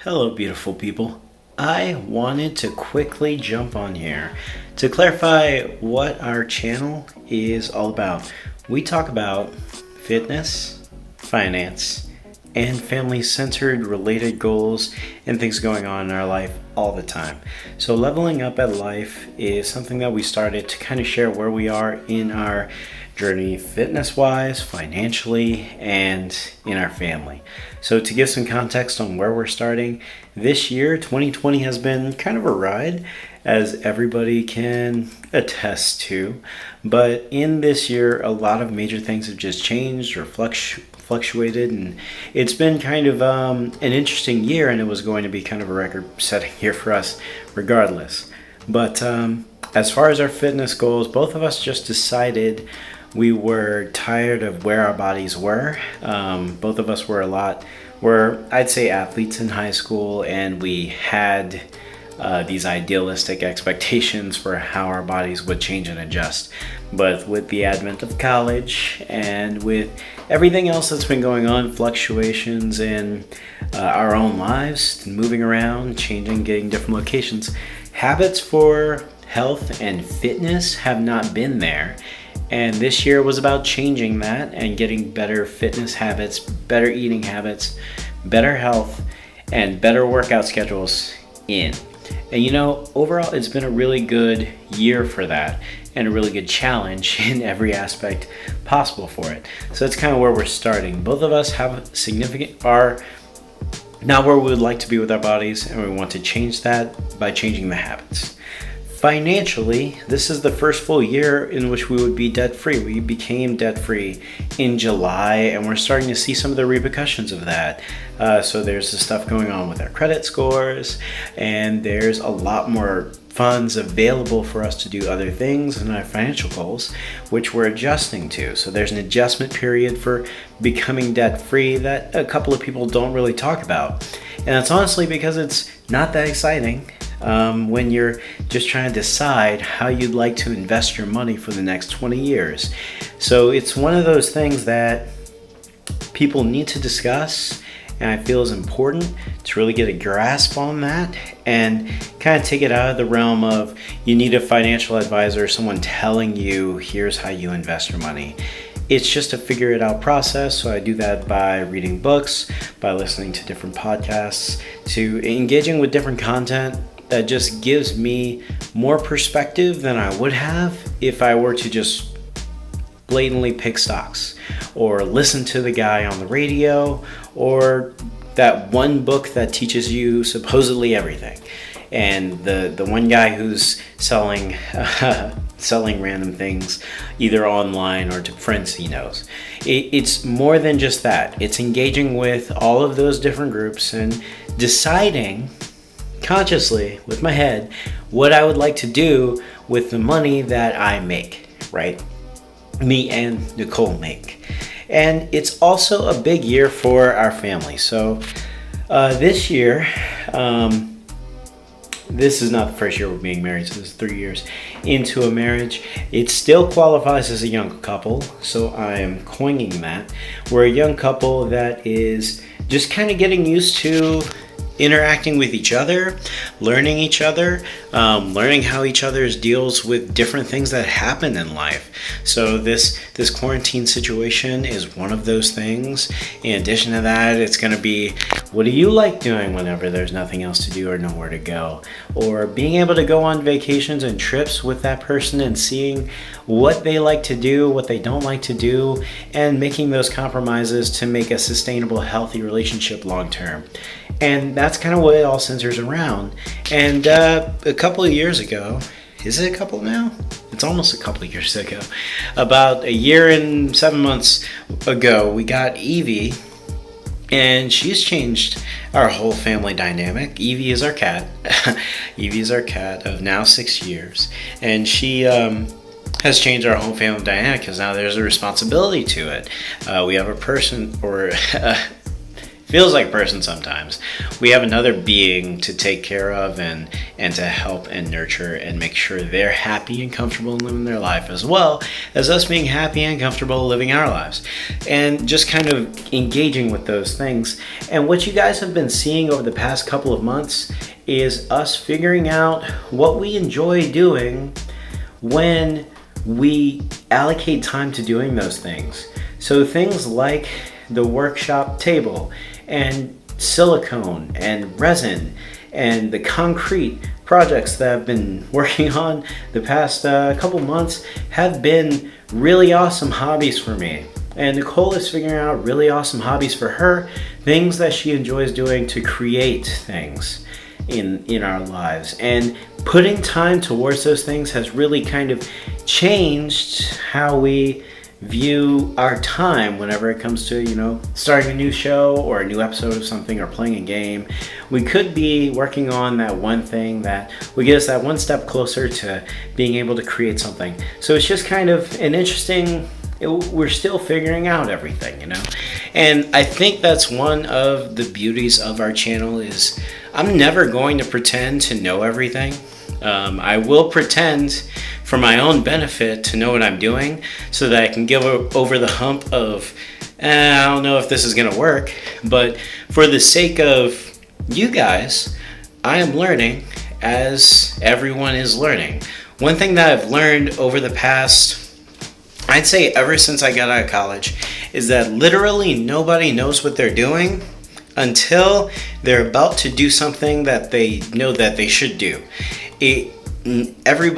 Hello, beautiful people. I wanted to quickly jump on here to clarify what our channel is all about. We talk about fitness, finance, and family-centered related goals and things going on in our life all the time. So leveling up at life is something that we started to kind of share where we are in our journey fitness-wise, financially, and in our family. So to give some context on where we're starting, this year, 2020 has been kind of a ride, as everybody can attest to. But in this year, a lot of major things have just changed or fluctuated, and it's been kind of an interesting year, and it was going to be kind of a record-setting year for us regardless. But as far as our fitness goals, both of us just decided we were tired of where our bodies were. Both of us were I'd say athletes in high school, and we had these idealistic expectations for how our bodies would change and adjust. But with the advent of college and with everything else that's been going on, fluctuations in our own lives, moving around, changing, getting different locations, habits for health and fitness have not been there. And this year was about changing that and getting better fitness habits, better eating habits, better health, and better workout schedules in. And overall, it's been a really good year for that and a really good challenge in every aspect possible for it. So that's kind of where we're starting. Both of us are not where we would like to be with our bodies, and we want to change that by changing the habits. Financially, this is the first full year in which we would be debt-free. We became debt-free in July, and we're starting to see some of the repercussions of that. So there's the stuff going on with our credit scores, and there's a lot more funds available for us to do other things in our financial goals, which we're adjusting to. So there's an adjustment period for becoming debt-free that a couple of people don't really talk about. And that's honestly because it's not that exciting. When you're just trying to decide how you'd like to invest your money for the next 20 years. So it's one of those things that people need to discuss, and I feel is important to really get a grasp on that and kind of take it out of the realm of you need a financial advisor, someone telling you here's how you invest your money. It's just a figure it out process. So I do that by reading books, by listening to different podcasts, to engaging with different content that just gives me more perspective than I would have if I were to just blatantly pick stocks or listen to the guy on the radio or that one book that teaches you supposedly everything. And the one guy who's selling random things either online or to friends he knows. It's more than just that. It's engaging with all of those different groups and deciding consciously with my head what I would like to do with the money that I make, right? Me and Nicole make. And it's also a big year for our family. So this year, this is not the first year we're being married, so this is 3 years into a marriage. It still qualifies as a young couple, so I am coining that. We're a young couple that is just kind of getting used to interacting with each other, learning each other, learning how each other's deals with different things that happen in life. So this quarantine situation is one of those things. In addition to that, it's going to be, what do you like doing whenever there's nothing else to do or nowhere to go? Or being able to go on vacations and trips with that person and seeing what they like to do, what they don't like to do, and making those compromises to make a sustainable, healthy relationship long term. And that's kind of what it all centers around. And a couple of years ago, is it a couple now? It's almost a couple of years ago. About a year and 7 months ago, we got Evie, and she's changed our whole family dynamic. Evie is our cat. Evie is our cat of now 6 years. And she has changed our whole family dynamic because now there's a responsibility to it. We have a person or feels like a person sometimes. We have another being to take care of and to help and nurture and make sure they're happy and comfortable living their life, as well as us being happy and comfortable living our lives. And just kind of engaging with those things. And what you guys have been seeing over the past couple of months is us figuring out what we enjoy doing when we allocate time to doing those things. So things like the workshop table and silicone and resin and the concrete projects that I've been working on the past couple months have been really awesome hobbies for me. And Nicole is figuring out really awesome hobbies for her, things that she enjoys doing to create things in our lives. And putting time towards those things has really kind of changed how we view our time whenever it comes to, starting a new show or a new episode of something or playing a game. We could be working on that one thing that would get us that one step closer to being able to create something. So it's just kind of an interesting, we're still figuring out everything, And I think that's one of the beauties of our channel is I'm never going to pretend to know everything. I will pretend for my own benefit to know what I'm doing so that I can get over the hump of, I don't know if this is going to work, but for the sake of you guys, I am learning as everyone is learning. One thing that I've learned over the past, I'd say ever since I got out of college, is that literally nobody knows what they're doing until they're about to do something that they know that they should do. Every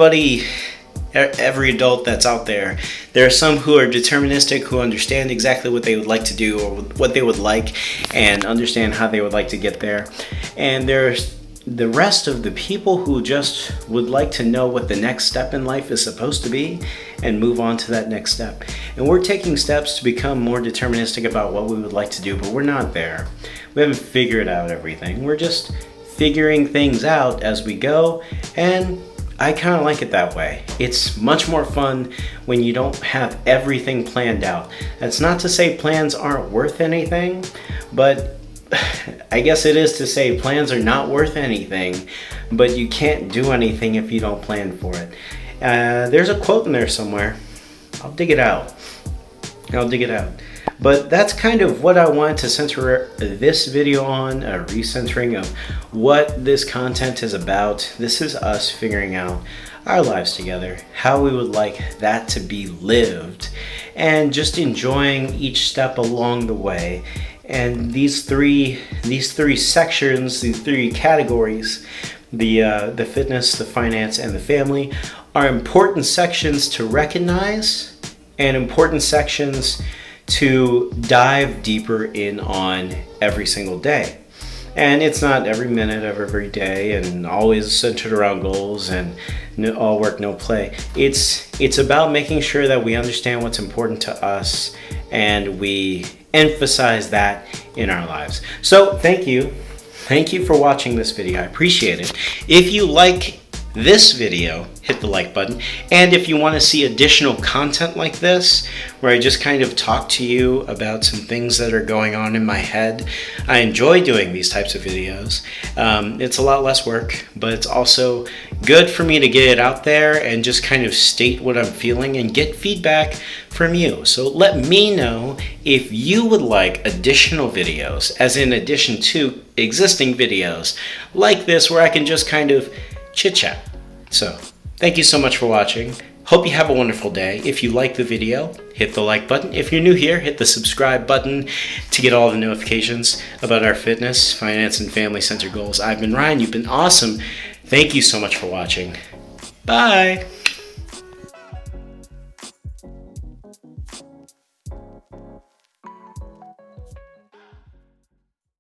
adult that's out there, there are some who are deterministic, who understand exactly what they would like to do or what they would like and understand how they would like to get there. And there's the rest of the people who just would like to know what the next step in life is supposed to be and move on to that next step. And we're taking steps to become more deterministic about what we would like to do, but we're not there. We haven't figured out everything. We're just figuring things out as we go, and I kind of like it that way. It's much more fun when you don't have everything planned out. That's not to say plans aren't worth anything, but I guess it is to say plans are not worth anything, but you can't do anything if you don't plan for it. There's a quote in there somewhere. I'll dig it out. But that's kind of what I wanted to center this video on, a recentering of what this content is about. This is us figuring out our lives together, how we would like that to be lived, and just enjoying each step along the way. And these three sections, these three categories, the fitness, the finance, and the family, are important sections to recognize and important sections to dive deeper in on every single day. And it's not every minute of every day and always centered around goals and all work, no play. It's about making sure that we understand what's important to us and we emphasize that in our lives. So thank you for watching this video. I appreciate it. If you like this video, hit the like button. And if you want to see additional content like this, where I just kind of talk to you about some things that are going on in my head, I enjoy doing these types of videos. It's a lot less work, but it's also good for me to get it out there and just kind of state what I'm feeling and get feedback from you. So let me know if you would like additional videos, as in addition to existing videos like this, where I can just kind of chit chat. So thank you so much for watching. Hope you have a wonderful day. If you like the video, hit the like button. If you're new here, hit the subscribe button to get all the notifications about our fitness, finance, and family centered goals. I've been Ryan. You've been awesome. Thank you so much for watching. Bye.